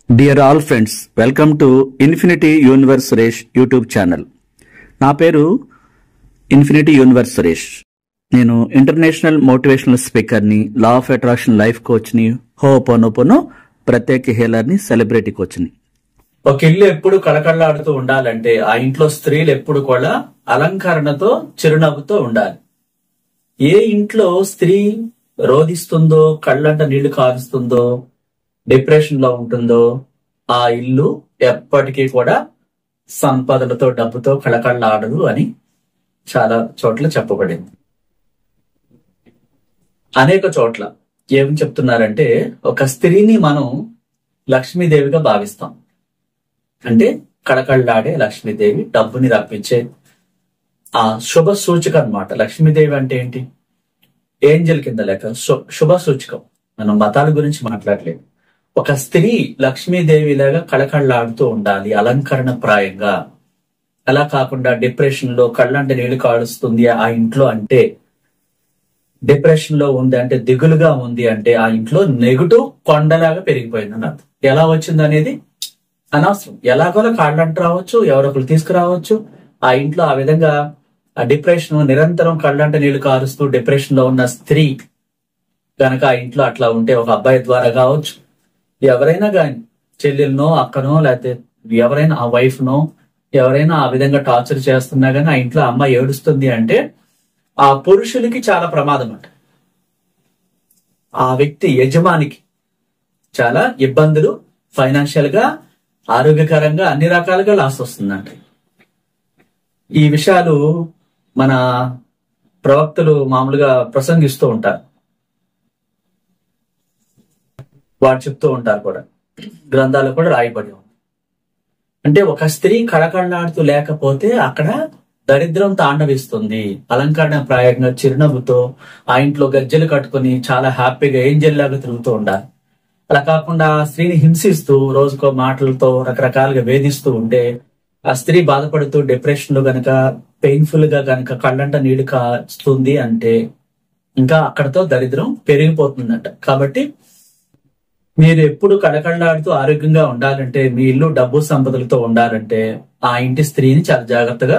Dear all friends, welcome to infinity universe Suresh YouTube channel. నా పేరు infinity universe Suresh. నేను international motivational స్పీకర్ని, law of attraction life కోచ్ని, ho'oponopono ప్రత్యేక హీలర్ని, సెలబ్రిటీ కోచ్ని. ఒక ఇల్లు ఎప్పుడు కళకళలాడుతూ ఉండాలంటే ఆ ఇంట్లో స్త్రీలు ఎప్పుడు కూడా అలంకరణతో, చిరునవ్వుతో ఉండాలి. ఏ ఇంట్లో స్త్రీ రోధిస్తుందో, కళ్ళంట నీళ్లు కారుస్తుందో, డిప్రెషన్ లో ఉంటుందో ఆ ఇల్లు ఎప్పటికీ కూడా సంపదలతో, డబ్బుతో కళకళలాడదు అని చాలా చోట్ల చెప్పబడింది. అనేక చోట్ల ఏం చెప్తున్నారంటే, ఒక స్త్రీని మనం లక్ష్మీదేవిగా భావిస్తాం. అంటే కళకళలాడే లక్ష్మీదేవి, డబ్బుని రప్పించే ఆ శుభ సూచక అన్నమాట. లక్ష్మీదేవి అంటే ఏంటి? ఏంజల్ కింద లెక్క, శుభ సూచకం. మనం మతాల గురించి మాట్లాడలేదు. ఒక స్త్రీ లక్ష్మీదేవిలాగా కళకళలాడుతూ ఉండాలి, అలంకరణ ప్రాయంగా. అలా కాకుండా డిప్రెషన్ లో కళ్ళంటే నీళ్లు కాడుస్తుంది ఆ ఇంట్లో అంటే, డిప్రెషన్ లో ఉంది అంటే, దిగులుగా ఉంది అంటే ఆ ఇంట్లో నెగటివ్ కొండలాగా పెరిగిపోయింది అన్నది. ఎలా వచ్చింది అనేది అనవసరం. ఎలాగోలా కాళ్ళంట రావచ్చు, ఎవరొకరు తీసుకురావచ్చు. ఆ ఇంట్లో ఆ విధంగా ఆ డిప్రెషన్, నిరంతరం కళ్ళంట నీళ్లు కారుస్తూ డిప్రెషన్ లో ఉన్న స్త్రీ గనక ఆ ఇంట్లో అట్లా ఉంటే, ఒక అబ్బాయి ద్వారా కావచ్చు, ఎవరైనా కానీ, చెల్లెలనో, అక్కనో, లేకపోతే ఎవరైనా ఆ వైఫ్ నో, ఎవరైనా ఆ విధంగా టార్చర్ చేస్తున్నా గానీ ఆ ఇంట్లో అమ్మాయి ఏడుస్తుంది అంటే ఆ పురుషులకి చాలా ప్రమాదం అంట. ఆ వ్యక్తి యజమానికి చాలా ఇబ్బందులు, ఫైనాన్షియల్ గా, ఆరోగ్యకరంగా, అన్ని రకాలుగా లాస్ వస్తుందంట. ఈ విషయాలు మన ప్రవక్తలు మామూలుగా ప్రసంగిస్తూ ఉంటారు, వాడు చెప్తూ ఉంటారు కూడా, గ్రంథాలు కూడా రాయబడి ఉంది. అంటే ఒక స్త్రీ కళకళలాడుతూ లేకపోతే అక్కడ దరిద్రం తాండవిస్తుంది. అలంకరణ ప్రాయంగా, చిరునవ్వుతో ఆ ఇంట్లో గజ్జలు కట్టుకుని చాలా హ్యాపీగా ఏంజెల్ లాగా తిరుగుతూ ఉండాలి. అలా కాకుండా ఆ స్త్రీని హింసిస్తూ, రోజుకో మాటలతో రకరకాలుగా వేధిస్తూ ఉంటే ఆ స్త్రీ బాధపడుతూ డిప్రెషన్ లో గనక, పెయిన్ఫుల్ గా గనక కళ్ళంట నీళ్లు కాస్తుంది అంటే ఇంకా అక్కడతో దరిద్రం పెరిగిపోతుందంట. కాబట్టి మీరు ఎప్పుడు కళకళలాడుతూ ఆరోగ్యంగా ఉండాలంటే, మీ ఇల్లు డబ్బు సంపదలతో ఉండాలంటే ఆ ఇంటి స్త్రీని చాలా జాగ్రత్తగా,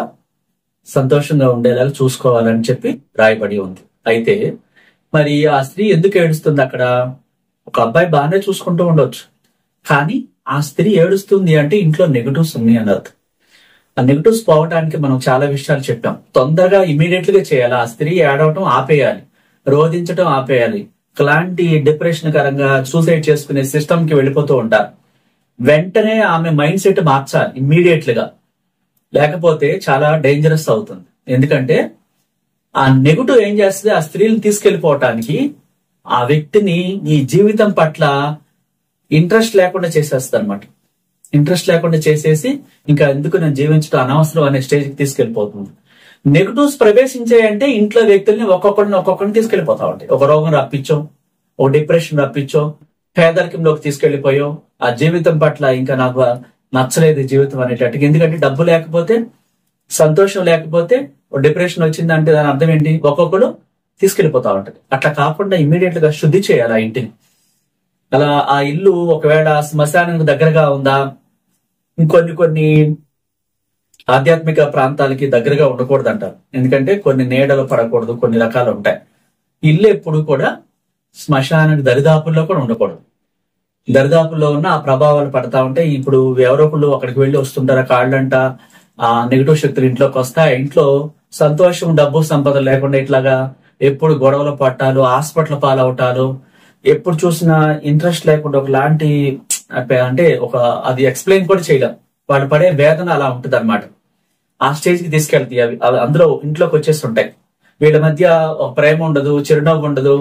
సంతోషంగా ఉండేలాగా చూసుకోవాలని చెప్పి రాయబడి ఉంది. అయితే మరి ఆ స్త్రీ ఎందుకు ఏడుస్తుంది అక్కడ? ఒక అబ్బాయి బాగానే చూసుకుంటూ ఉండొచ్చు, కానీ ఆ స్త్రీ ఏడుస్తుంది అంటే ఇంట్లో నెగటివ్స్ ఉన్నాయి అన్నది. ఆ నెగటివ్స్ పోవడానికి మనం చాలా విషయాలు చెప్పాం. తొందరగా ఇమీడియట్ గా చేయాలి. ఆ స్త్రీ ఏడవటం ఆపేయాలి, రోధించటం ఆపేయాలి. అలాంటి డిప్రెషన్ కరంగా సూసైడ్ చేసుకునే సిస్టమ్ కి వెళ్ళిపోతూ ఉంటారు. వెంటనే ఆమె మైండ్ సెట్ మార్చాలి ఇమ్మీడియట్ గా, లేకపోతే చాలా డేంజరస్ అవుతుంది. ఎందుకంటే ఆ నెగటివ్ ఏం చేస్తుంది, ఆ స్త్రీని తీసుకెళ్లిపోవటానికి, ఆ వ్యక్తిని ఈ జీవితం పట్ల ఇంట్రెస్ట్ లేకుండా చేసేస్తుంది అనమాట. ఇంట్రెస్ట్ లేకుండా చేసేసి ఇంకా ఎందుకు నేను జీవించడం అనవసరం అనే స్టేజ్కి తీసుకెళ్లిపోతుంది. నెగటివ్స్ ప్రవేశించాయంటే ఇంట్లో వ్యక్తుల్ని ఒక్కొక్కరిని తీసుకెళ్లిపోతా ఉంటాయి. ఒక రోగం రప్పించో, ఒక డిప్రెషన్ రప్పించో, పేదరికంలోకి తీసుకెళ్లిపోయో, ఆ జీవితం పట్ల ఇంకా నాకు నచ్చలేదు జీవితం అనేటట్టుగా. ఎందుకంటే డబ్బు లేకపోతే, సంతోషం లేకపోతే డిప్రెషన్ వచ్చిందంటే దాని అర్థం ఏంటి? ఒక్కొక్కడు తీసుకెళ్లిపోతా ఉంటది. అట్లా కాకుండా ఇమ్మీడియట్ గా శుద్ధి చేయాలి ఆ ఇంటిని. అలా ఆ ఇల్లు ఒకవేళ శ్మశానానికి దగ్గరగా ఉందా, కొన్ని ఆధ్యాత్మిక ప్రాంతాలకి దగ్గరగా ఉండకూడదు అంటారు. ఎందుకంటే కొన్ని నీడలు పడకూడదు, కొన్ని రకాలు ఉంటాయి. ఇల్లు ఎప్పుడు కూడా శ్మశానానికి దరిదాపుల్లో కూడా ఉండకూడదు. దరిదాపుల్లో ఉన్న ఆ ప్రభావాలు పడతా ఉంటాయి. ఇప్పుడు ఎవరొకళ్ళు అక్కడికి వెళ్ళి వస్తుంటారు, కాళ్ళంట ఆ నెగిటివ్ శక్తులు ఇంట్లోకి వస్తాయి. ఇంట్లో సంతోషం, డబ్బు, సంపద లేకుండా ఇట్లాగా ఎప్పుడు గొడవలు పట్టాలు, హాస్పిటల్ పాలవటాలు, ఎప్పుడు చూసినా ఇంట్రెస్ట్ లేకుండా ఒకలాంటి, అంటే అది ఎక్స్ప్లెయిన్ కూడా చేయలేం. వాళ్ళు పడే వేదన అలా ఉంటుంది అనమాట. ఆ స్టేజ్ కి తీసుకెళ్తాయి అవి అందులో ఇంట్లోకి వచ్చేస్తుంటాయి. వీళ్ళ మధ్య ఒక ప్రేమ ఉండదు, చిరునవ్వు ఉండదు,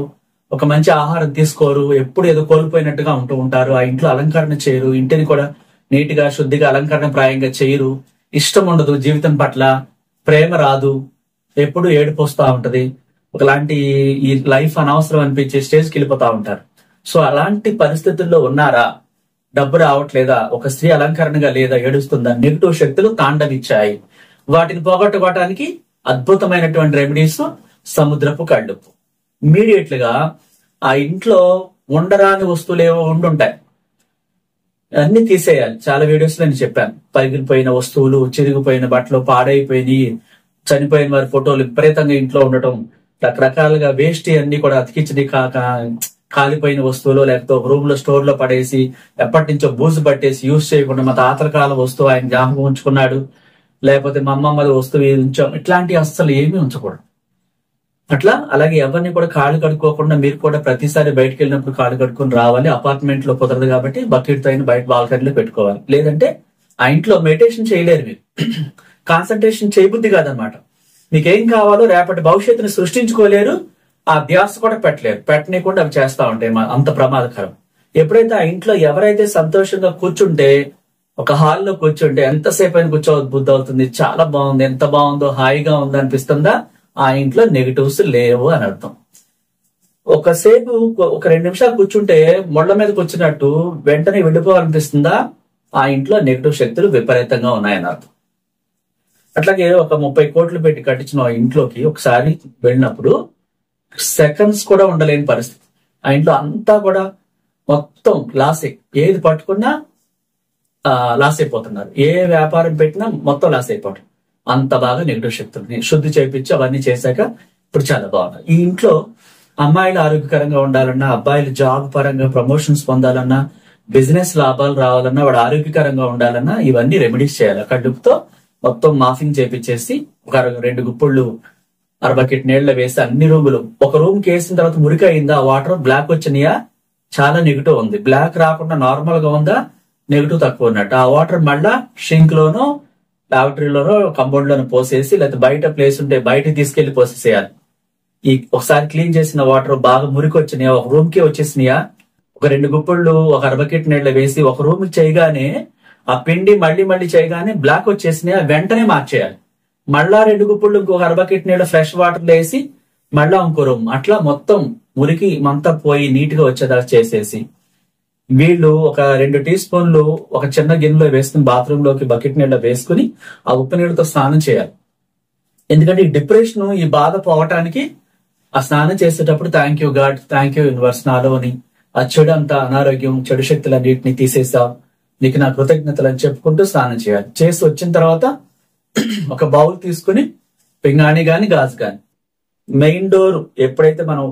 ఒక మంచి ఆహారం తీసుకోరు, ఎప్పుడు ఏదో కోల్పోయినట్టుగా ఉంటూ ఉంటారు. ఆ ఇంట్లో అలంకరణ చేయరు, ఇంటిని కూడా నీట్ గా, శుద్ధిగా, అలంకరణ ప్రాయంగా చేయరు. ఇష్టం ఉండదు జీవితం పట్ల, ప్రేమ రాదు, ఎప్పుడు ఏడుపు వస్తూ ఉంటది. ఒకలాంటి ఈ లైఫ్ అనవసరం అనిపించే స్టేజ్కి వెళ్ళిపోతా ఉంటారు. సో అలాంటి పరిస్థితుల్లో ఉన్నారా? డబ్బు రావట్లేదా? ఒక స్త్రీ అలంకరణగా లేదా? ఏడుస్తుందా? నెగిటివ్ శక్తులు తాండవిచ్చాయి. వాటిని పోగొట్టుకోవడానికి అద్భుతమైనటువంటి రెమెడీస్ సముద్రపు కళ్ళుప్పు. ఇమ్మీడియట్ గా ఆ ఇంట్లో ఉండరాని వస్తువులు ఏవో ఉండుంటాయి. అన్ని తీసేయాలి. చాలా వీడియోస్ లో నేను చెప్పాను. పగిలిపోయిన వస్తువులు, చిరిగిపోయిన బట్టలు, పాడైపోయినాయి, చనిపోయిన వారి ఫోటోలు విపరీతంగా ఇంట్లో ఉండటం, రకరకాలుగా వేస్ట్ అన్ని కూడా అతికించి కాలిపోయిన వస్తువులు, లేకపోతే ఒక రూమ్ లో స్టోర్ లో పడేసి ఎప్పటి నుంచో బూజు పట్టేసి యూజ్ చేయకుండా మా తాతల కాలం వస్తువు ఆయన జ్ఞాపకం ఉంచుకున్నాడు, లేకపోతే మా అమ్మమ్మల వస్తువు ఉంచాం, ఇట్లాంటివి అస్సలు ఏమీ ఉంచకూడదు. అట్లా అలాగే ఎవరిని కూడా కాళ్ళు కడుక్కోకుండా మీరు కూడా ప్రతిసారి బయటకు వెళ్ళినప్పుడు కాళ్ళు కడుక్కొని రావాలి. అపార్ట్మెంట్ లో కుదరదు కాబట్టి బకెట్ తో అయినా బయట బాల్కనీలో పెట్టుకోవాలి. లేదంటే ఆ ఇంట్లో మెడిటేషన్ చేయలేరు, మీరు కాన్సన్ట్రేషన్ చేయబుద్ధి కాదనమాట. మీకేం కావాలో రేపటి భవిష్యత్తుని సృష్టించుకోలేరు, ఆ ధ్యాస కూడా పెట్టనీయకుండా అవి చేస్తా ఉంటాయి. అంత ప్రమాదకరం. ఎప్పుడైతే ఆ ఇంట్లో ఎవరైతే సంతోషంగా కూర్చుంటే, ఒక హాల్లో కూర్చుంటే ఎంతసేపు అయినా కూర్చోబుద్ధి అవుతుంది, చాలా బాగుంది, ఎంత బాగుందో, హాయిగా ఉంది అనిపిస్తుందా, ఆ ఇంట్లో నెగటివ్స్ లేవు అని అర్థం. ఒకసేపు ఒక 2 నిమిషాలు కూర్చుంటే మొళ్ళ మీద కూర్చున్నట్టు వెంటనే వెళ్ళిపోవాలనిపిస్తుందా, ఆ ఇంట్లో నెగటివ్ శక్తులు విపరీతంగా ఉన్నాయని అర్థం. అట్లాగే ఒక 30 కోట్లు పెట్టి కట్టించిన ఆ ఇంట్లోకి ఒకసారి వెళ్ళినప్పుడు సెకండ్స్ కూడా ఉండలేని పరిస్థితి. ఆ ఇంట్లో అంతా కూడా మొత్తం లాసే, ఏది పట్టుకున్నా లాస్ అయిపోతున్నారు, ఏ వ్యాపారం పెట్టినా మొత్తం లాస్ అయిపోవడం. అంత బాగా నెగిటివ్ శక్తుల్ని శుద్ధి చేయించి అవన్నీ చేశాక ఇప్పుడు చాలా బాగున్నారు. ఈ ఇంట్లో అమ్మాయిలు ఆరోగ్యకరంగా ఉండాలన్నా, అబ్బాయిలు జాబ్ పరంగా ప్రమోషన్స్ పొందాలన్నా, బిజినెస్ లాభాలు రావాలన్నా, వాడు ఆరోగ్యకరంగా ఉండాలన్నా ఇవన్నీ రెమెడీస్ చేయాలి. కడుపుతో మొత్తం మాఫింగ్ చేపించేసి ఒక 2 గుప్పుళ్ళు బకెట్ నీళ్ళ వేసి అన్ని రూములు, ఒక రూమ్ కి వేసిన తర్వాత మురికి అయిందా, వాటర్ బ్లాక్ వచ్చినాయా, చాలా నెగిటివ్ ఉంది, బ్లాక్ రాకుండా నార్మల్ గా ఉందా, నెగిటివ్ తక్కువ ఉన్నట్టు, ఆ వాటర్ మళ్ళా షింక్ లోనో లాబరేటరీలోనో కంపౌండ్ లోనో పోసేసి, లేకపోతే బయట ప్లేస్ ఉంటే బయటకి తీసుకెళ్లి పోసేసేయాలి. ఈ ఒకసారి క్లీన్ చేసిన వాటర్ బాగా మురికి వచ్చినాయా, ఒక రూమ్ కి వచ్చేసినాయా, ఒక 2 గుప్పళ్ళు ఒక బకెట్ నీళ్ళ వేసి ఒక రూమ్ కి చేయగానే ఆ పిండి మళ్ళీ చేయగానే బ్లాక్ వచ్చేసినాయా, వెంటనే మార్చేయాలి. మళ్ళా 2 గుప్పుళ్ళు ఇంకొక బకెట్ నీళ్ళ ఫ్రెష్ వాటర్ వేసి మళ్ళా ఇంకో రూమ్, అట్లా మొత్తం మురికి అంతా పోయి నీట్ గా వచ్చేదా చేసేసి, వీళ్ళు ఒక 2 టీ స్పూన్లు ఒక చిన్న గిన్నెలో వేసుకుని బాత్రూమ్ లోకి బకెట్ నీళ్ళ వేసుకుని ఆ ఉప్పు నీళ్ళతో స్నానం చేయాలి. ఎందుకంటే ఈ డిప్రెషన్, ఈ బాధ పోవటానికి ఆ స్నానం చేసేటప్పుడు thank you God, thank you universe, నాలోని ఆ చెడు అంతా అనారోగ్యం, చెడు శక్తులన్నింటినీ తీసేసావు, నీకు నా కృతజ్ఞతలు అని చెప్పుకుంటూ స్నానం చేయాలి. చేసి వచ్చిన తర్వాత ఒక బౌల్ తీసుకుని పింగాణి గాని గాజు గాని, మెయిన్ డోర్ ఎప్పుడైతే మనం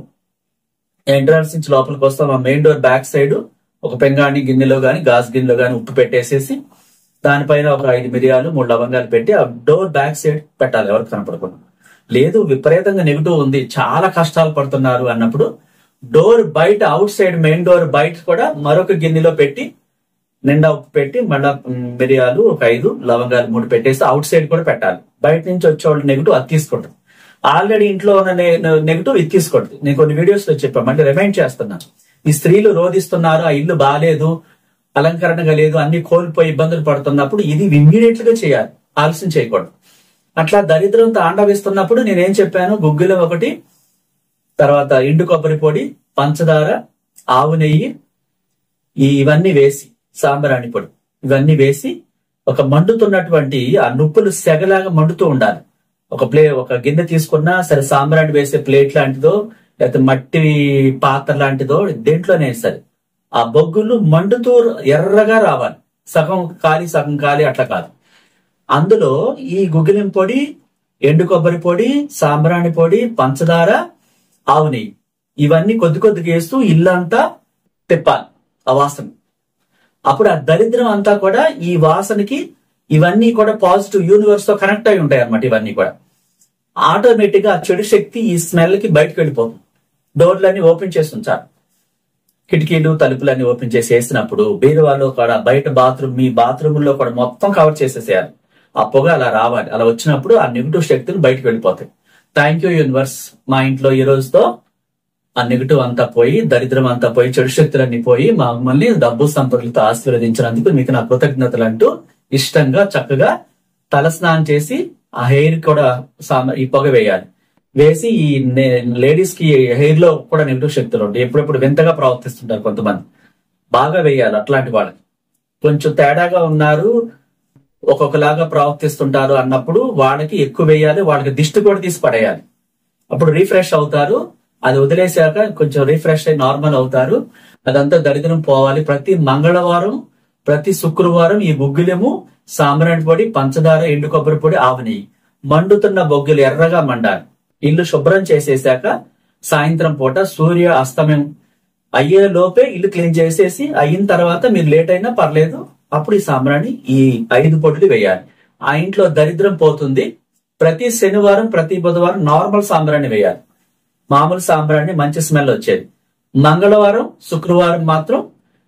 ఎంట్రన్స్ నుంచి లోపలికి వస్తాం ఆ మెయిన్ డోర్ బ్యాక్ సైడ్ ఒక పెంగాణి గిన్నెలో గాని గాజు గిన్నెలో గాని ఉప్పు పెట్టేసేసి దానిపైన ఒక 5 మిరియాలు 3 లవంగాలు పెట్టి ఆ డోర్ బ్యాక్ సైడ్ పెట్టాలి, ఎవరికి కనపడకుండా. లేదు విపరీతంగా నెగిటివ్ ఉంది, చాలా కష్టాలు పడుతున్నారు అన్నప్పుడు డోర్ బయట అవుట్ సైడ్ మెయిన్ డోర్ బయట కూడా మరొక గిన్నెలో పెట్టి నిండా ఉప్పు పెట్టి మళ్ళా మిరియాలు ఒక 5 లవంగాలు 3 పెట్టేసి అవుట్ సైడ్ కూడా పెట్టాలి. బయట నుంచి వచ్చేవాళ్ళు నెగిటివ్ అది తీసుకుంటారు. ఆల్రెడీ ఇంట్లో ఉన్న నెగిటివ్ ఇది తీసుకోండి. నేను కొన్ని వీడియోస్ లో చెప్పాను, మళ్ళీ రిమైండ్ చేస్తున్నాను. ఈ స్త్రీలు రోధిస్తున్నారు, ఆ ఇల్లు బాగాలేదు, అలంకరణగా లేదు, అన్ని కోల్పోయి ఇబ్బందులు పడుతున్నప్పుడు ఇది ఇమ్మీడియట్ గా చేయాలి, ఆలస్యం చేయకూడదు. అట్లా దరిద్రం తాండవిస్తున్నప్పుడు నేనేం చెప్పాను, గుగ్గిలం 1, తర్వాత ఎండు కొబ్బరి పొడి, పంచదార, ఆవు నెయ్యి, ఇవన్నీ వేసి సాంబ్రాణి పొడి ఇవన్నీ వేసి ఒక మండుతున్నటువంటి ఆ నుప్పులు సెగలాగా మండుతూ ఉండాలి. ఒక గిన్నె తీసుకున్నా సరే, సాంబ్రాణి వేసే ప్లేట్ లాంటిదో లేకపోతే మట్టి పాత్ర లాంటిదో దేంట్లోనే సరే, ఆ బొగ్గులు మండుతూ ఎర్రగా రావాలి, సగం కాలి అట్లా కాదు. అందులో ఈ గుగ్గిలం పొడి, ఎండు కొబ్బరి పొడి, సాంబ్రాణి పొడి, పంచదార, ఆవు నెయ్యి ఇవన్నీ కొద్దిగా వేస్తూ ఇల్లంతా తిప్పాలి ఆ వాసన. అప్పుడు ఆ దరిద్రం అంతా కూడా ఈ వాసనకి ఇవన్నీ కూడా పాజిటివ్ యూనివర్స్ తో కనెక్ట్ అయి ఉంటాయి అన్నమాట. ఇవన్నీ కూడా ఆటోమేటిక్ గా ఆ చెడు శక్తి ఈ స్మెల్ కి బయటకు వెళ్ళిపోతుంది. డోర్లన్నీ ఓపెన్ చేసి ఉంచాలి, కిటికీలు తలుపులన్నీ ఓపెన్ చేసి వేసినప్పుడు బీరువాలో కూడా బయట మీ బాత్రూమ్ లో కూడా మొత్తం కవర్ చేసేసేయాలి. ఆ పొగ అలా రావాలి. అలా వచ్చినప్పుడు ఆ నెగిటివ్ శక్తులు బయటకు వెళ్ళిపోతాయి. థ్యాంక్ యూ యూనివర్స్, మా ఇంట్లో ఈ రోజుతో ఆ నెగిటివ్ అంతా పోయి, దరిద్రం అంతా పోయి, చెడు శక్తులన్నీ పోయి మమ్మల్ని డబ్బు సంపదలతో ఆశీర్వదించినందుకు మీకు నా కృతజ్ఞతలు అంటూ ఇష్టంగా చక్కగా తల స్నానం చేసి ఆ హెయిర్ కూడా ఈ పొగ వేయాలి. వేసి ఈ లేడీస్ కి హెయిర్ లో కూడా నెగిటివ్ శక్తులు ఉంటాయి, ఎప్పుడెప్పుడు వింతగా ప్రవర్తిస్తుంటారు కొంతమంది, బాగా వేయాలి. అట్లాంటి వాళ్ళకి కొంచెం తేడాగా ఉన్నారు, ఒక్కొక్కలాగా ప్రవర్తిస్తుంటారు అన్నప్పుడు వాళ్ళకి ఎక్కువ వేయాలి, వాళ్ళకి దిష్టి కూడా తీసి పడేయాలి. అప్పుడు రీఫ్రెష్ అవుతారు. అది వదిలేసాక కొంచెం రీఫ్రెష్ అయి నార్మల్ అవుతారు. అదంతా దరిద్రం పోవాలి. ప్రతి మంగళవారం ప్రతి శుక్రవారం ఈ గుగ్గిలము, సాంబ్రాణి పొడి, పంచదార, ఎండు కొబ్బరి పొడి, ఆవు నెయ్యి మండుతున్న బొగ్గులు ఎర్రగా మండాలి. ఇల్లు శుభ్రం చేసేసాక సాయంత్రం పూట సూర్య అస్తమయం అయ్యే లోపే ఇల్లు క్లీన్ చేసేసి, అయిన తర్వాత మీరు లేట్ అయినా పర్లేదు, అప్పుడు ఈ సాంబ్రాణి ఈ 5 పొడులు వేయాలి. ఆ ఇంట్లో దరిద్రం పోతుంది. ప్రతి శనివారం, ప్రతి బుధవారం నార్మల్ సాంబ్రాణి వేయాలి. మామూలు సాంబ్రాణి మంచి స్మెల్ వచ్చేది. మంగళవారం, శుక్రవారం మాత్రం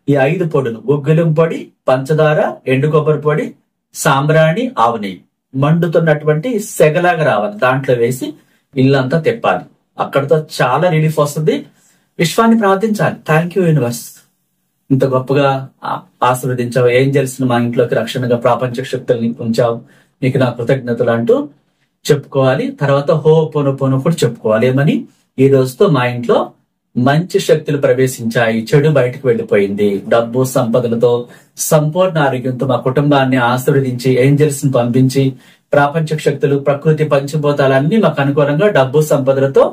ఈ 5 పొడులు గుగ్గిలం పొడి, పంచదార, ఎండు కొబ్బరి పొడి, సాంబ్రాణి, ఆవు నెయ్యి మండుతున్నటువంటి సెగలాగా రావాలి. దాంట్లో వేసి ఇల్లంతా తిప్పాలి. అక్కడతో చాలా రిలీఫ్ వస్తుంది. విశ్వాన్ని ప్రార్థించాలి. థ్యాంక్ యూ యూనివర్స్, ఇంత గొప్పగా ఆశీర్వదించావు. ఏంజెల్స్ మా ఇంట్లోకి రక్షణగా ప్రాపంచిక శక్తుల్ని ఉంచావు, నీకు నా కృతజ్ఞతలు అంటూ చెప్పుకోవాలి. తర్వాత హోపోనోపోనో కూడా చెప్పుకోవాలి. ఏమని? ఈ రోజుతో మా ఇంట్లో మంచి శక్తులు ప్రవేశించాయి, చెడు బయటకు వెళ్లిపోయింది. డబ్బు సంపదలతో సంపూర్ణ ఆరోగ్యంతో మా కుటుంబాన్ని ఆశీర్వదించి ఏంజెల్స్ ని పంపించి ప్రాపంచిక శక్తులు, ప్రకృతి పంచభూతాలన్నీ మాకు అనుకూలంగా డబ్బు సంపదలతో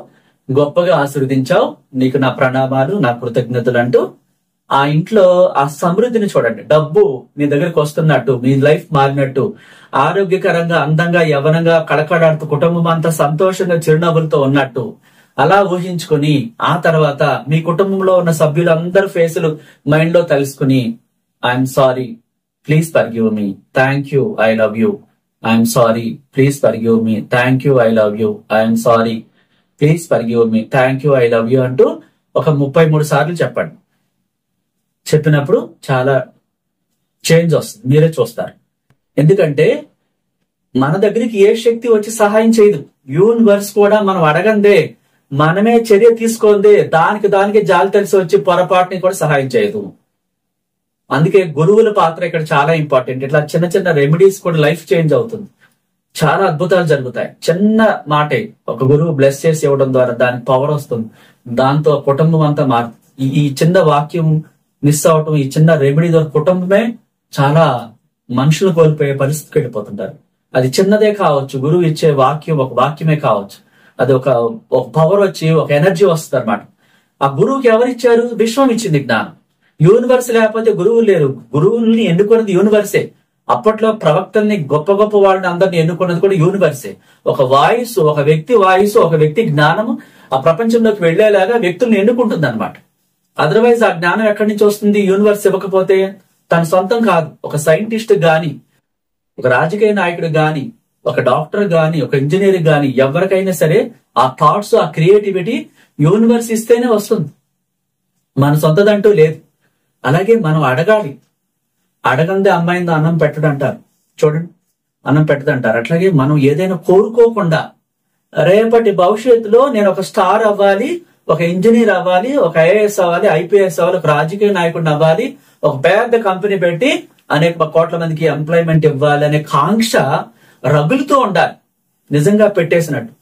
గొప్పగా ఆశీర్వదించావు. నీకు నా ప్రణామాలు, నా కృతజ్ఞతలు అంటూ ఆ ఇంట్లో ఆ సమృద్ధిని చూడండి. డబ్బు మీ దగ్గరకు వస్తున్నట్టు, మీ లైఫ్ మారినట్టు, ఆరోగ్యకరంగా, అందంగా, యవనంగా, కళకళాడుతూ కుటుంబం అంతా సంతోషంగా చిరునవ్వులతో ఉన్నట్టు అలా ఊహించుకుని, ఆ తర్వాత మీ కుటుంబంలో ఉన్న సభ్యులందరి ఫేసులు మైండ్ లో తెలుసుకుని, I'm sorry, please forgive me, thank you, I love you, I'm sorry, please forgive me, thank you, I love you, I'm sorry, please forgive me, thank you, I love you అంటూ ఒక 33 సార్లు చెప్పండి. చెప్పినప్పుడు చాలా change వస్తుంది, మీరే చూస్తారు. ఎందుకంటే మన దగ్గరికి ఏ శక్తి వచ్చి సహాయం చేయదు. యూనివర్స్ కూడా మనం అడగందే, మనమే చర్య తీసుకుందే, దానికి జాలి తెలిసి వచ్చి పొరపాటుని కూడా సహాయం చేయదు. అందుకే గురువుల పాత్ర ఇక్కడ చాలా ఇంపార్టెంట్. ఇట్లా చిన్న చిన్న రెమెడీస్ కూడా లైఫ్ చేంజ్ అవుతుంది. చాలా అద్భుతాలు జరుగుతాయి. చిన్న మాటే ఒక గురువు బ్లెస్ చేసి ఇవ్వడం ద్వారా దానికి పవర్ వస్తుంది. దాంతో కుటుంబం అంతా మారుతుంది. ఈ చిన్న వాక్యం మిస్ అవటం, ఈ చిన్న రెమెడీ ద్వారా కుటుంబమే చాలా మనుషులు కోల్పోయే పరిస్థితికి వెళ్ళిపోతుంటారు. అది చిన్నదే కావచ్చు, గురువు ఇచ్చే వాక్యం ఒక వాక్యమే కావచ్చు, అది ఒక పవర్ వచ్చి ఒక ఎనర్జీ వస్తుంది అనమాట. ఆ గురువుకి ఎవరిచ్చారు? విశ్వం ఇచ్చింది జ్ఞానం. యూనివర్స్ లేకపోతే గురువులు లేరు. గురువుల్ని ఎన్నుకున్నది యూనివర్సే. అప్పట్లో ప్రవక్తల్ని, గొప్ప గొప్ప వాళ్ళని అందరిని ఎన్నుకున్నది కూడా యూనివర్సే. ఒక వాయిస్, ఒక వ్యక్తి వాయిస్, ఒక వ్యక్తి జ్ఞానము ఆ ప్రపంచంలోకి వెళ్లేలాగా వ్యక్తుల్ని ఎన్నుకుంటుంది అనమాట. అదర్వైజ్ ఆ జ్ఞానం ఎక్కడి నుంచి వస్తుంది? యూనివర్స్ ఇవ్వకపోతే తన సొంతం కాదు. ఒక సైంటిస్ట్ గాని, ఒక రాజకీయ నాయకుడు గాని, ఒక డాక్టర్ గాని, ఒక ఇంజనీర్ గాని, ఎవరికైనా సరే ఆ థాట్స్, ఆ క్రియేటివిటీ యూనివర్స్ ఇస్తేనే వస్తుంది. మన సొంతదంటూ లేదు. అలాగే మనం అడగాలి. అడగందే అమ్మాయిందో అన్నం పెట్టడు అంటారు చూడండి, అన్నం పెట్టదంటారు. అట్లాగే మనం ఏదైనా కోరుకోకుండా, రేపటి భవిష్యత్తులో నేను ఒక స్టార్ అవ్వాలి, ఒక ఇంజనీర్ అవ్వాలి, ఒక ఐఏఎస్ అవ్వాలి, ఐపీఎస్ అవ్వాలి, ఒక రాజకీయ నాయకుడిని అవ్వాలి, ఒక పెద్ద కంపెనీ పెట్టి అనేక కోట్ల మందికి ఎంప్లాయ్మెంట్ ఇవ్వాలి అనే కాంక్ష రగులుతూ ఉండాలి. నిజంగా పెట్టేసినట్టు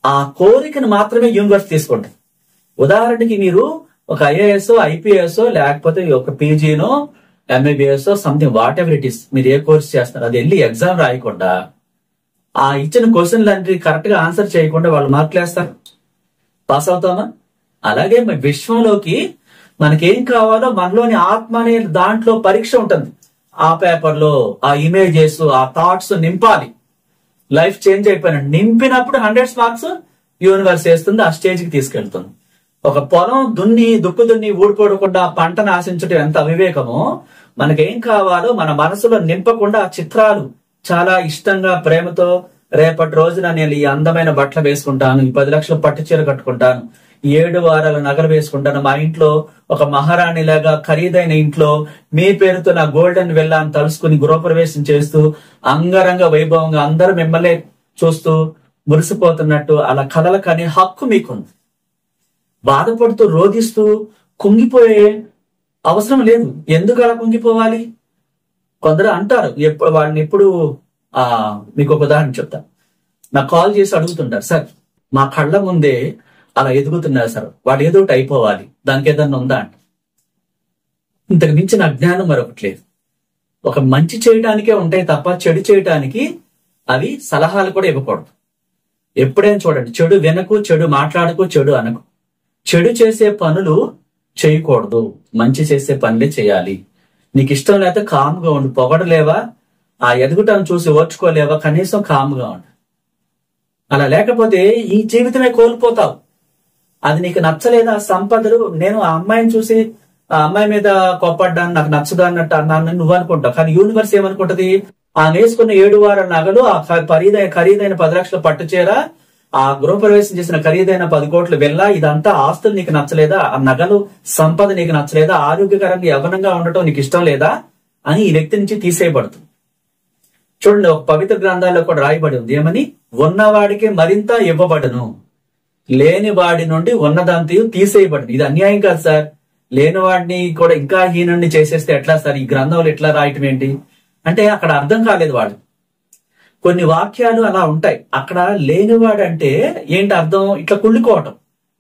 ఆ కోరికను మాత్రమే యూనివర్స్ తీసుకుంటాయి. ఉదాహరణకి మీరు ఒక ఐఏఎస్, ఐపీఎస్, లేకపోతే ఒక పీజీనో, MBBS, something whatever it is, మీరు ఏ కోర్స్ చేస్తున్నారు, అది వెళ్ళి ఎగ్జామ్ రాయకుండా ఆ ఇచ్చిన క్వశ్చన్లు అంటే కరెక్ట్ గా ఆన్సర్ చేయకుండా వాళ్ళు మార్కులు వేస్తారు. పాస్ అవుతామా? అలాగే విశ్వంలోకి మనకేం కావాలో మనలోని ఆత్మ అనే దాంట్లో పరీక్ష ఉంటుంది. ఆ పేపర్ లో ఆ ఇమేజెస్, ఆ థాట్స్ నింపాలి. లైఫ్ చేంజ్ అయిపోయిన నింపినప్పుడు 100 మార్క్స్ యూనివర్స్ వేస్తుంది, ఆ స్టేజ్ కి తీసుకెళ్తుంది. ఒక పొలం దుక్కు దున్ని ఊడిపోడకుండా పంటను ఆశించడం ఎంత అవివేకమో, మనకేం కావాలో మన మనసులో నింపకుండా ఆ చిత్రాలు చాలా ఇష్టంగా, ప్రేమతో, రేపటి రోజున నేను ఈ అందమైన బట్టలు వేసుకుంటాను, ఈ 10 లక్షల పట్టు చీర కట్టుకుంటాను, 7 వారాల నగలు వేసుకుంటాను, మా ఇంట్లో ఒక మహారాణిలాగా ఖరీదైన ఇంట్లో మీ పేరుతో నా గోల్డెన్ వెళ్ళాను తలుసుకుని గృహప్రవేశం చేస్తూ అంగరంగ వైభవంగా అందరూ మిమ్మల్ని చూస్తూ మురిసిపోతున్నట్టు అలా కలలు కనే హక్కు మీకుంది. బాధపడుతూ, రోధిస్తూ, కుంగిపోయే అవసరం లేదు. ఎందుకు అలా కుంగిపోవాలి? కొందరు అంటారు, వాళ్ళని ఎప్పుడు మీకు ఒక ఉదాహరణ చెప్తా. నాకు కాల్ చేసి అడుగుతుంటారు, సార్ మా కళ్ళ ముందే అలా ఎదుగుతున్నారు సార్, వాడు ఏదో ఒకటి అయిపోవాలి, దానికి ఏదన్నా ఉందా అంట. ఇంతకు మించిన అజ్ఞానం మరొకటి లేదు. ఒక మంచి చేయడానికే ఉంటాయి తప్ప చెడు చేయడానికి అవి సలహాలు కూడా ఇవ్వకూడదు. ఎప్పుడైనా చూడండి, చెడు వినకు, చెడు మాట్లాడకు, చెడు అనకు. చెడు చేసే పనులు చేయకూడదు, మంచి చేసే పనులే చేయాలి. నీకు ఇష్టం లేకపోతే కామ్గా ఉండు. పొగడలేవా, ఆ ఎదుగుటను చూసి ఓర్చుకోలేవా, కనీసం కామ్గా ఉండు. అలా లేకపోతే ఈ జీవితమే కోల్పోతావు. అది నీకు నచ్చలేదా సంపదలు, నేను ఆ అమ్మాయిని చూసి ఆ అమ్మాయి మీద కోప్పడ్డాను, నాకు నచ్చదు అన్నట్టు అన్నాను నువ్వు అనుకుంటావు. కానీ యూనివర్స్ ఏమనుకుంటది, ఆ వేసుకున్న 7 వారాల నగలు, ఆ ఖరీదైన 10 లక్షల పట్టు చీర, ఆ గృహప్రవేశం చేసిన ఖరీదైన 10 కోట్ల వెళ్ళ, ఇదంతా ఆస్తులు నీకు నచ్చలేదా, ఆ నగలు సంపద నీకు నచ్చలేదా, ఆరోగ్యకరంగా యవ్వనంగా ఉండటం నీకు ఇష్టం లేదా అని ఈ వ్యక్తి నుంచి తీసేయబడుతుంది. చూడండి, ఒక పవిత్ర గ్రంథాల్లో కూడా రాయబడి ఉంది ఏమని, ఉన్నవాడికి మరింత ఇవ్వబడును, లేని వాడి నుండి ఉన్నదంతయు తీసేయబడును. ఇది అన్యాయం కాదు సార్. లేనివాడిని కూడా ఇంకా హీనుడిని చేసేస్తే ఎట్లా సార్, ఈ గ్రంథంలో ఎట్లా రాయటం ఏంటి అంటే అక్కడ అర్థం కాలేదు వాడు. కొన్ని వాక్యాలు అలా ఉంటాయి. అక్కడ లేనివాడు అంటే ఏంటి అర్థం, ఇట్లా కుళ్ళుకోవటం,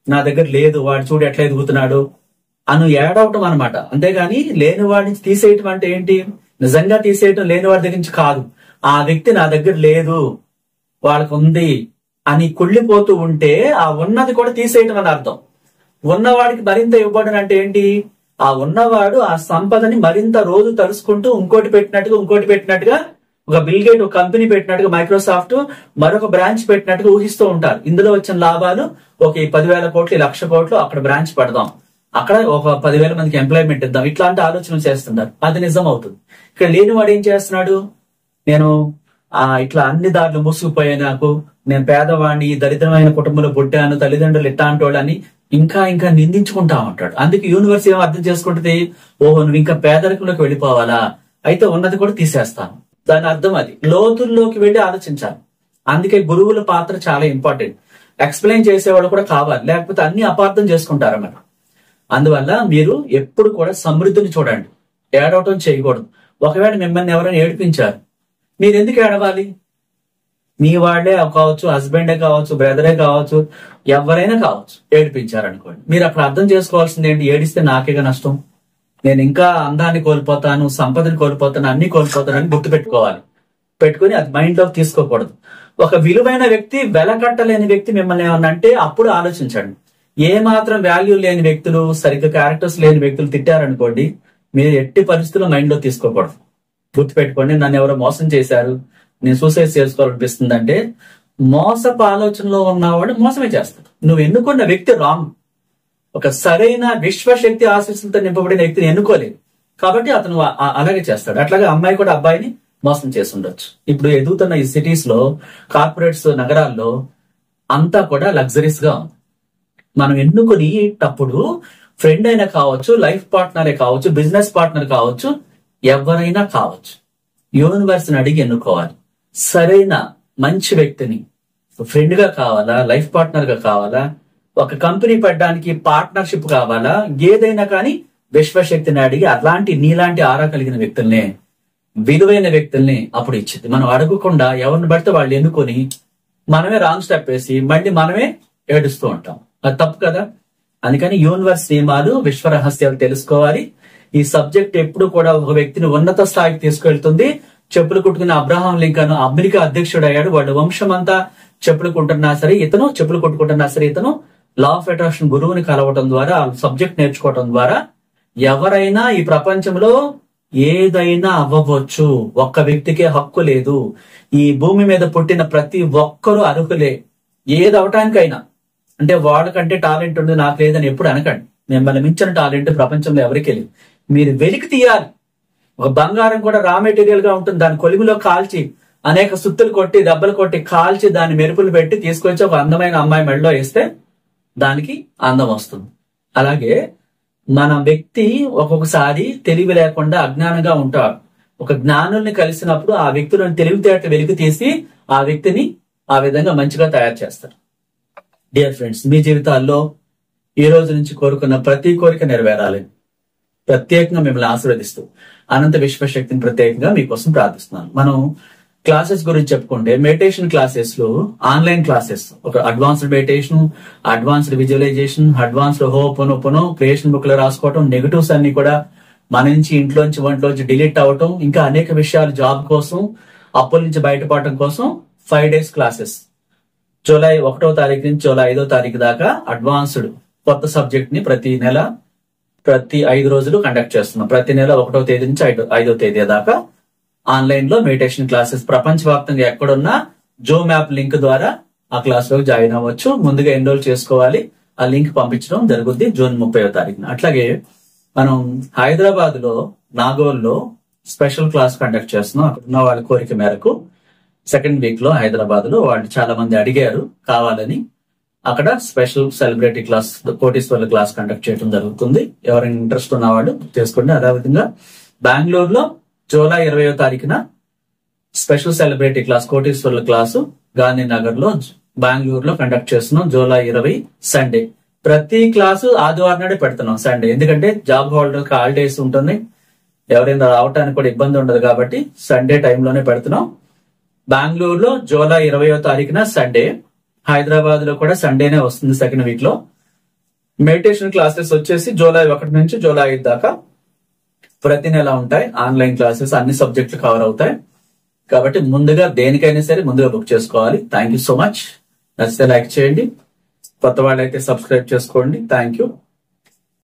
నా దగ్గర లేదు, వాడు చూడు ఎట్లా ఎదుగుతున్నాడు అను ఏడవటం అనమాట. అంతేగాని లేనివాడిని తీసేయటం అంటే ఏంటి, నిజంగా తీసేయటం లేనివాడి దగ్గర నుంచి కాదు, ఆ వ్యక్తి నా దగ్గర లేదు వాళ్ళకు ఉంది అని కుళ్ళిపోతూ ఉంటే ఆ ఉన్నది కూడా తీసేయటం అని అర్థం. ఉన్నవాడికి మరింత ఇవ్వబడను అంటే ఏంటి, ఆ ఉన్నవాడు ఆ సంపదని మరింత రోజు తలుసుకుంటూ ఇంకోటి పెట్టినట్టుగా ఒక బిల్ గేట్ ఒక కంపెనీ పెట్టినట్టుగా, మైక్రోసాఫ్ట్ మరొక బ్రాంచ్ పెట్టినట్టుగా ఊహిస్తూ ఉంటారు. ఇందులో వచ్చిన లాభాలు ఒక 10,000 కోట్లు 1,00,000 కోట్లు అక్కడ బ్రాంచ్ పెడదాం, అక్కడ ఒక 10,000 మందికి ఎంప్లాయ్మెంట్ ఇద్దాం, ఇట్లాంటి ఆలోచనలు చేస్తుంటారు. అది నిజం అవుతుంది. ఇక్కడ లేనివాడు ఏం చేస్తున్నాడు, నేను ఇట్లా అన్ని దారులు మూసుకుపోయా, నాకు నేను పేదవాడిని, దరిద్రమైన కుటుంబంలో పుట్టాను, తల్లిదండ్రులు ఇట్లాంటి వాళ్ళని ఇంకా నిందించుకుంటా ఉంటాడు. అందుకే యూనివర్స్ ఏమో అర్థం చేసుకుంటుంది, ఓహో నువ్వు ఇంకా పేదరికంలోకి వెళ్ళిపోవాలా, అయితే ఉన్నది కూడా తీసేస్తాను. దాని అర్థం అది. లోతుల్లోకి వెళ్ళి ఆలోచించాలి. అందుకే గురువుల పాత్ర చాలా ఇంపార్టెంట్. ఎక్స్ప్లెయిన్ చేసేవాళ్ళు కూడా కావాలి, లేకపోతే అన్ని అపార్థం చేసుకుంటారు మనం. అందువల్ల మీరు ఎప్పుడు కూడా సమృద్ధిని చూడండి, ఏడవటం చేయకూడదు. ఒకవేళ మిమ్మల్ని ఎవరైనా ఏడిపించారు, మీరు ఎందుకు ఏడవాలి? మీ వాళ్లే కావచ్చు, హస్బెండే కావచ్చు, బ్రదరే కావచ్చు, ఎవరైనా కావచ్చు, ఏడిపించారనుకోండి, మీరు అక్కడ అర్థం చేసుకోవాల్సింది ఏంటి, ఏడిస్తే నాకేగా నష్టం, నేను ఇంకా అందాన్ని కోల్పోతాను, సంపదని కోల్పోతాను, అన్ని కోల్పోతాను అని గుర్తు పెట్టుకుని అది మైండ్ లోకి తీసుకోకూడదు. ఒక విలువైన వ్యక్తి, వెలకట్టలేని వ్యక్తి మిమ్మల్ని ఏమన్నా అంటే అప్పుడు ఆలోచించండి. ఏ మాత్రం వాల్యూ లేని వ్యక్తులు, సరిగ్గా క్యారెక్టర్స్ లేని వ్యక్తులు తిట్టారనుకోండి, మీరు ఎట్టి పరిస్థితుల్లో మైండ్ లో తీసుకోకూడదు. గుర్తుపెట్టుకోండి, నన్ను ఎవరో మోసం చేశారు, నేను సూసైడ్ చేసుకోవాలనిపిస్తుంది అంటే మోసపు ఆలోచనలో ఉన్నవాడు మోసమే చేస్తాడు. నువ్వు ఎన్నుకున్న వ్యక్తి రాంగ్. ఒక సరైన విశ్వశక్తి ఆశీస్సులతో నింపబడిన వ్యక్తిని ఎన్నుకోలేదు కాబట్టి అతను అలాగే చేస్తాడు. అట్లాగే అమ్మాయి కూడా అబ్బాయిని మోసం చేసి ఉండొచ్చు. ఇప్పుడు ఎదుగుతున్న ఈ సిటీస్ లో, కార్పొరేట్స్ నగరాల్లో అంతా కూడా లగ్జరీస్ గా ఉంది. మనం ఎన్నుకునేటప్పుడు ఫ్రెండ్ అయినా కావచ్చు, లైఫ్ పార్ట్నరే కావచ్చు, బిజినెస్ పార్ట్నర్ కావచ్చు, ఎవరైనా కావచ్చు, యూనివర్స్ ని అడిగి ఎన్నుకోవాలి. సరైన మంచి వ్యక్తిని ఫ్రెండ్ గా కావాలా, లైఫ్ పార్ట్నర్ గా కావాలా, ఒక కంపెనీ పెట్టడానికి పార్ట్నర్షిప్ కావాలా, ఏదైనా కానీ విశ్వశక్తిని అడిగి అలాంటి నీలాంటి ఆరా కలిగిన వ్యక్తుల్నే, విలువైన వ్యక్తుల్ని అప్పుడు ఇచ్చింది. మనం అడగకుండా ఎవరిని పడితే వాళ్ళు ఎన్నుకొని మనమే రాంగ్ స్టెప్ వేసి మళ్ళీ మనమే ఏడుస్తూ ఉంటాం. అది తప్పు కదా. అందుకని యూనివర్స్ నియమాలు, విశ్వ రహస్యాలు తెలుసుకోవాలి. ఈ సబ్జెక్ట్ ఎప్పుడు కూడా ఒక వ్యక్తిని ఉన్నత స్థాయికి తీసుకెళ్తుంది. చెప్పులు కుట్టుకున్న అబ్రహాం లింకన్ అమెరికా అధ్యక్షుడు అయ్యాడు. వాళ్ళ వంశం అంతా చెప్పులు కుట్టుకున్నా సరే ఇతను, చెప్పులు కుట్టుకుంటున్నా సరే ఇతను లా ఆఫ్ అట్రాక్షన్ గురువుని కలవటం ద్వారా, సబ్జెక్ట్ నేర్చుకోవటం ద్వారా ఎవరైనా ఈ ప్రపంచంలో ఏదైనా అవ్వవచ్చు. ఒక్క వ్యక్తికే హక్కు లేదు. ఈ భూమి మీద పుట్టిన ప్రతి ఒక్కరూ అర్హులే ఏది అవటానికైనా. అంటే వాళ్ళకంటే టాలెంట్ ఉంది, నాకు లేదని ఎప్పుడు అనకండి. మిమ్మల్ని మించిన టాలెంట్ ప్రపంచంలో ఎవరికి లేదు. మీరు వెలికి తీయాలి. ఒక బంగారం కూడా రా మెటీరియల్ గా ఉంటుంది. దాని కొలిమిలో కాల్చి, అనేక సుత్తులు కొట్టి, దెబ్బలు కొట్టి, కాల్చి, దాన్ని మెరుపులు పెట్టి తీసుకొచ్చి ఒక అందమైన అమ్మాయి మెడలో వేస్తే దానికి అందం వస్తుంది. అలాగే మన వ్యక్తి ఒక్కొక్కసారి తెలివి లేకుండా అజ్ఞానంగా ఉంటాడు. ఒక జ్ఞానుల్ని కలిసినప్పుడు ఆ వ్యక్తులను తెలివితేటలు వెలికి తీసి ఆ వ్యక్తిని ఆ విధంగా మంచిగా తయారు చేస్తారు. డియర్ ఫ్రెండ్స్, మీ జీవితాల్లో ఈ రోజు నుంచి కోరుకున్న ప్రతి కోరిక నెరవేరాలి. ప్రత్యేకంగా మిమ్మల్ని ఆశీర్వదిస్తూ అనంత విశ్వశక్తిని ప్రత్యేకంగా మీకోసం ప్రార్థిస్తున్నాను. మనం క్లాసెస్ గురించి చెప్పుకుంటే, మెడిటేషన్ క్లాసెస్ లో ఆన్లైన్ క్లాసెస్, ఒక advanced meditation, advanced visualisation, advanced హోపోనోపోనో, క్రియేషన్ బుక్ లో రాసుకోవటం, నెగటివ్స్ అన్ని కూడా మన నుంచి, ఇంట్లోంచి, ఒంట్లోంచి డిలీట్ అవటం, ఇంకా అనేక విషయాలు, జాబ్ కోసం, అప్పుల నుంచి బయటపడటం కోసం 5 days క్లాసెస్. జూలై 1వ తారీఖు నుంచి జూలై 5వ తారీఖు దాకా అడ్వాన్స్డ్ కొత్త సబ్జెక్ట్ ని ప్రతి నెల ప్రతి 5 రోజులు కండక్ట్ చేస్తున్నాం. ప్రతి నెల 1వ తేదీ నుంచి 5వ తేదీ దాకా ఆన్లైన్ లో మెడిటేషన్ క్లాసెస్ ప్రపంచవ్యాప్తంగా ఎక్కడున్నా జూమ్ యాప్ లింక్ ద్వారా ఆ క్లాస్ లో జాయిన్ అవ్వచ్చు. ముందుగా ఎన్రోల్ చేసుకోవాలి. ఆ లింక్ పంపించడం జరుగుద్ది జూన్ 30వ తారీఖున. అట్లాగే మనం హైదరాబాద్ లో నాగోల్లో స్పెషల్ క్లాస్ కండక్ట్ చేస్తున్నాం. అక్కడ ఉన్న వాళ్ళ కోరిక మేరకు సెకండ్ వీక్ లో హైదరాబాద్ లో వాళ్ళు చాలా మంది అడిగారు కావాలని. అక్కడ స్పెషల్ సెలబ్రిటీ క్లాస్, కోటీశ్వర్ల క్లాస్ కండక్ట్ చేయడం జరుగుతుంది. ఎవరైనా ఇంట్రెస్ట్ ఉన్న వాళ్ళు చేసుకోండి. అదేవిధంగా బెంగళూరులో జూలై 20వ తారీఖున స్పెషల్ సెలబ్రిటీ క్లాస్, కోటీశ్వర్ల క్లాసు గాంధీనగర్ లో బెంగళూరులో కండక్ట్ చేస్తున్నాం. July 20 Sunday. ప్రతి క్లాసు ఆదివారం నాడే పెడుతున్నాం సండే. ఎందుకంటే జాబ్ హోల్డర్ హాలిడేస్ ఉంటుంది, ఎవరైనా రావడానికి కూడా ఇబ్బంది ఉండదు కాబట్టి సండే టైంలోనే పెడుతున్నాం. బెంగళూరులో జూలై 20వ తారీఖున సండే, హైదరాబాద్ లో కూడా సండేనే వస్తుంది సెకండ్ వీక్ లో. మెడిటేషన్ క్లాసెస్ వచ్చేసి జూలై 1 నుంచి జూలై 5 దాకా ప్రతి నెల ఉంటాయి. ఆన్లైన్ క్లాసెస్ అన్ని సబ్జెక్టులు కవర్ అవుతాయి కాబట్టి ముందుగా దేనికైనా సరే ముందుగా బుక్ చేసుకోవాలి. Thank you so much. నచ్చితే లైక్ చేయండి, కొత్త వాళ్ళైతే సబ్స్క్రైబ్ చేసుకోండి. Thank you.